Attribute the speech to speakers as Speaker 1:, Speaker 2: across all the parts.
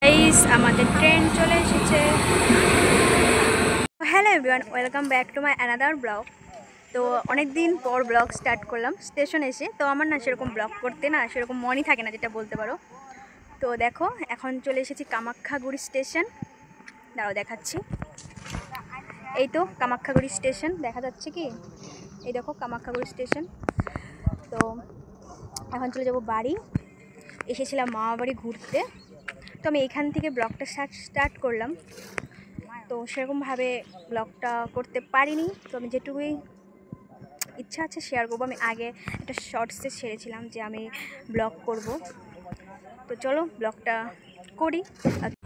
Speaker 1: Guys আমাদের train চলে এসেছে। Hello everyone, welcome back to my another blog. তো অনেক দিন পর ব্লগ স্টার্ট করলাম স্টেশন এসে। তো আমার না সেরকম ব্লগ করতে না সেরকম মনই থাকে না, যেটা বলতে পারো। তো দেখো এখন চলে এসেছি কামাখ্যাগুড়ি স্টেশন। দাঁড়াও দেখাচ্ছি। এই তো কামাখ্যাগুড়ি স্টেশন, দেখা যাচ্ছে কি? এই দেখো কামাখ্যাগুড়ি স্টেশন। তো এখন চলে যাব বাড়ি। এসেছিলাম মামা বাড়ি ঘুরতে। তো আমি এখান থেকে ব্লগটা স্টার্ট করলাম। তো সেরকমভাবে ব্লগটা করতে পারিনি। তো আমি যেটুকুই ইচ্ছা আছে শেয়ার করবো। আমি আগে একটা শর্টসে ছেড়েছিলাম যে আমি ব্লগ করব। তো চলো ব্লগটা করি।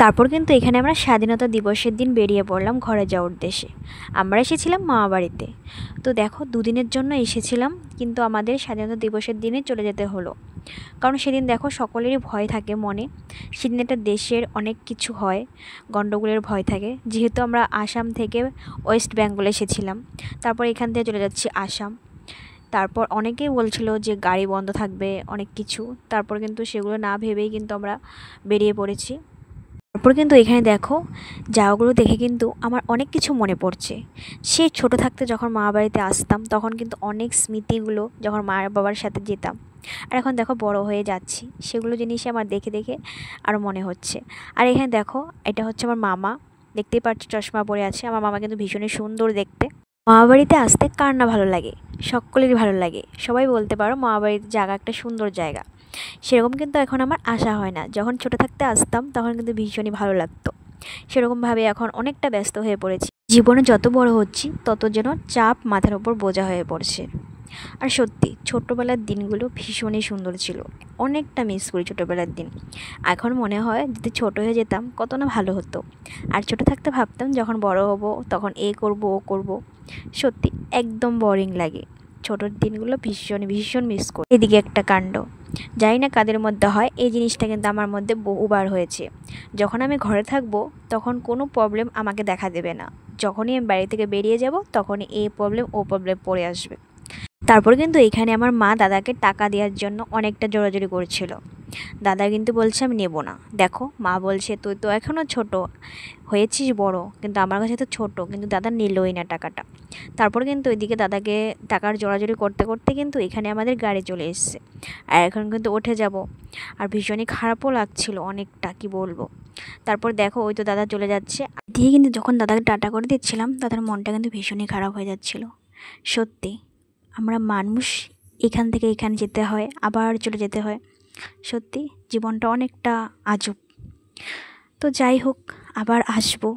Speaker 1: তারপর কিন্তু এখানে আমরা স্বাধীনতা দিবসের দিন বেরিয়ে পড়লাম ঘরে যাওয়ার উদ্দেশ্যে। আমরা এসেছিলাম মামা বাড়িতে। তো দেখো দুদিনের জন্য এসেছিলাম, কিন্তু আমাদের স্বাধীনতা দিবসের দিনে চলে যেতে হলো। কারণ সেদিন দেখো সকলেরই ভয় থাকে মনে। সেদিন একটা দেশের অনেক কিছু হয়, গণ্ডগোলের ভয় থাকে। যেহেতু আমরা আসাম থেকে ওয়েস্ট বেঙ্গল এসেছিলাম, তারপর এখান থেকে চলে যাচ্ছি আসাম। তারপর অনেকেই বলছিল যে গাড়ি বন্ধ থাকবে অনেক কিছু। তারপর কিন্তু সেগুলো না ভেবেই কিন্তু আমরা বেরিয়ে পড়েছি। তারপর কিন্তু এখানে দেখো জায়গাগুলো দেখে কিন্তু আমার অনেক কিছু মনে পড়ছে। সেই ছোট থাকতে যখন মা বাড়িতে আসতাম তখন কিন্তু অনেক স্মৃতিগুলো, যখন মা বাবার সাথে যেতাম। আর এখন দেখো বড় হয়ে যাচ্ছি, সেগুলো জিনিসই আমার দেখে দেখে আরও মনে হচ্ছে। আর এখানে দেখো এটা হচ্ছে আমার মামা, দেখতেই পাচ্ছি চশমা পরে আছে। আমার মামা কিন্তু ভীষণই সুন্দর দেখতে। মামা বাড়িতে আসতে কার না ভালো লাগে, সকলেরই ভালো লাগে। সবাই বলতে পারো মামা বাড়ির জায়গা একটা সুন্দর জায়গা। সেরকম কিন্তু এখন আমার আসা হয় না। যখন ছোট থাকতে আসতাম তখন কিন্তু ভীষণই ভালো লাগতো। সেরকমভাবে এখন অনেকটা ব্যস্ত হয়ে পড়েছি। জীবনে যত বড় হচ্ছি তত যেন চাপ মাথার ওপর বোঝা হয়ে পড়ছে। আর সত্যি ছোট্টবেলার দিনগুলো ভীষণই সুন্দর ছিল। অনেকটা মিস করি ছোটোবেলার দিন। এখন মনে হয় যদি ছোট হয়ে যেতাম কত না ভালো হতো। আর ছোট থাকতে ভাবতাম যখন বড় হব তখন এ করব ও করব। সত্যি একদম বোরিং লাগে। ছোটোর দিনগুলো ভীষণ ভীষণ মিস করি। এদিকে একটা কাণ্ড, জানি না কাদের মধ্যে হয়, এই জিনিসটা কিন্তু আমার মধ্যে বহুবার হয়েছে। যখন আমি ঘরে থাকবো তখন কোনো প্রবলেম আমাকে দেখা দেবে না। যখনই আমি বাড়ি থেকে বেরিয়ে যাব তখনই এই প্রবলেম ও প্রবলেম পড়ে আসবে। তারপর কিন্তু এখানে আমার মা দাদাকে টাকা দেওয়ার জন্য অনেকটা জোরাজোরি করছিল। দাদা কিন্তু বলছে আমি নেব না। দেখো মা বলছে তুই তো এখনও ছোট হয়েছিস বড়, কিন্তু আমার কাছে তো ছোট, কিন্তু দাদা নিলই না টাকাটা। তারপর কিন্তু ওইদিকে দাদাকে টাকার জোরাজোরি করতে করতে কিন্তু এখানে আমাদের গাড়ি চলে এসছে। আর এখন কিন্তু উঠে যাব। আর ভীষণই খারাপও লাগছিল অনেকটা, কি বলবো। তারপর দেখো ওই তো দাদা চলে যাচ্ছে দিয়ে, কিন্তু যখন দাদাকে টাটা করে দিচ্ছিলাম দাদার মনটা কিন্তু ভীষণই খারাপ হয়ে যাচ্ছিল। সত্যি আমরা মানুষ, এখান থেকে এখানে যেতে হয় আবার চলে যেতে হয়। সত্যি জীবনটা অনেকটা আজব। তো যাই হোক, আবার আসবো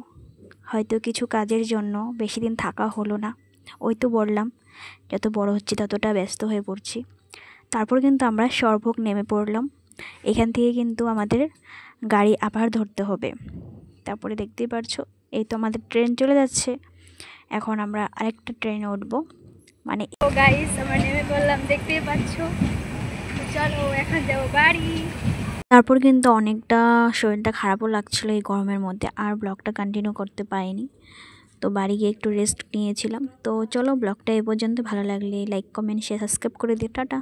Speaker 1: হয়তো কিছু কাজের জন্য। বেশি দিন থাকা হলো না। ওই তো বললাম যত বড় হচ্ছি ততটা ব্যস্ত হয়ে পড়ছি। তারপর কিন্তু আমরা সরভোগ নেমে পড়লাম। এখান থেকে কিন্তু আমাদের গাড়ি আবার ধরতে হবে। তারপরে দেখতেই পারছো এই তো আমাদের ট্রেন চলে যাচ্ছে। এখন আমরা আরেকটা ট্রেনে উঠবো। মানে ও গাইস আমরা নেমে পড়লাম, দেখতেই পাচ্ছো। চলো এখন যাবো বাড়ি। তারপর কিন্তু অনেকটা শরীরটা খারাপও লাগছিলো এই গরমের মধ্যে, আর ব্লগটা কন্টিনিউ করতে পারিনি। তো বাড়ি গিয়ে একটু রেস্ট নিয়েছিলাম। তো চলো ব্লগটা এ পর্যন্ত। ভালো লাগলে লাইক কমেন্ট শেয়ার সাবস্ক্রাইব করে দিও। টাটা।